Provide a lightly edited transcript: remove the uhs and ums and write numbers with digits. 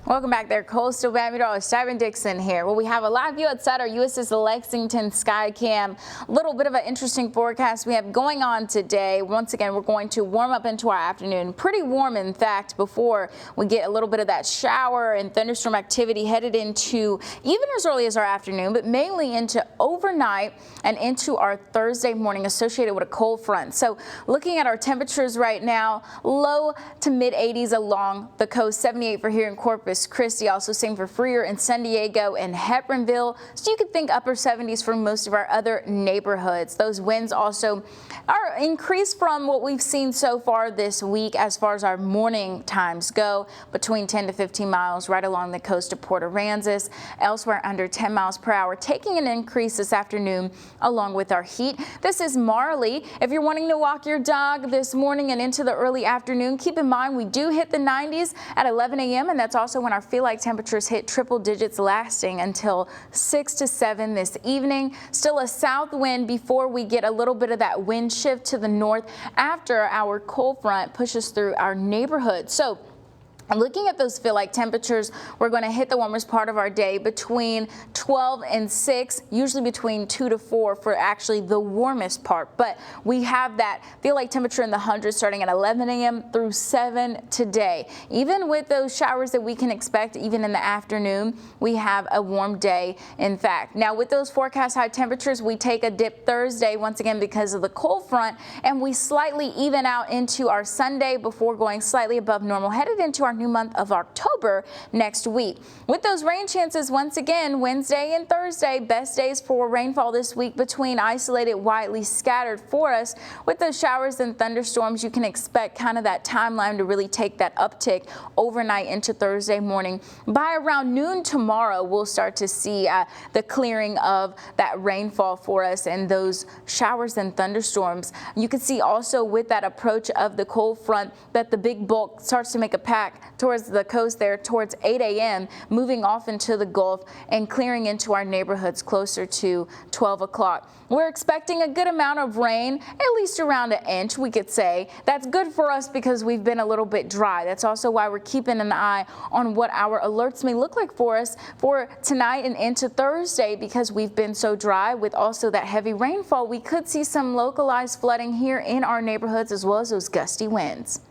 Welcome back there, Coastal Bad Meteorologist Simon Dixon here. Well, we have a live view outside our USS Lexington Skycam. A little bit of an interesting forecast we have going on today. Once again, we're going to warm up into our afternoon. Pretty warm, in fact, before we get a little bit of that shower and thunderstorm activity headed into even as early as our afternoon, but mainly into overnight and into our Thursday morning associated with a cold front. So looking at our temperatures right now, low to mid 80s along the coast, 78 for here in Corpus Christi, also same for Freer and San Diego and Hebbronville. So you could think upper 70s for most of our other neighborhoods. Those winds also are increased from what we've seen so far this week as far as our morning times go, between 10 to 15 miles right along the coast of Port Aransas, elsewhere under 10 miles per hour, taking an increase this afternoon along with our heat. This is Marley. If you're wanting to walk your dog this morning and into the early afternoon, keep in mind we do hit the 90s at 11 a.m. and that's also when our feel-like temperatures hit triple digits, lasting until 6 to 7 this evening. Still a south wind before we get a little bit of that wind shift to the north after our cold front pushes through our neighborhood. So looking at those feel-like temperatures, we're going to hit the warmest part of our day between 12 and 6, usually between 2 to 4 for actually the warmest part. But we have that feel-like temperature in the hundreds starting at 11 a.m. through 7 today. Even with those showers that we can expect even in the afternoon, we have a warm day, in fact. Now with those forecast high temperatures, we take a dip Thursday once again because of the cold front, and we slightly even out into our Sunday before going slightly above normal, headed into our new month of October next week. With those rain chances, once again, Wednesday and Thursday, best days for rainfall this week, between isolated, widely scattered for us. With those showers and thunderstorms, you can expect kind of that timeline to really take that uptick overnight into Thursday morning. By around noon tomorrow, we'll start to see the clearing of that rainfall for us and those showers and thunderstorms. You can see also with that approach of the cold front that the big bulk starts to make a pack towards the coast there towards 8 a.m., moving off into the Gulf and clearing into our neighborhoods closer to 12 o'clock. We're expecting a good amount of rain, at least around an inch, we could say. That's good for us because we've been a little bit dry. That's also why we're keeping an eye on what our alerts may look like for us for tonight and into Thursday, because we've been so dry. With also that heavy rainfall, we could see some localized flooding here in our neighborhoods as well as those gusty winds.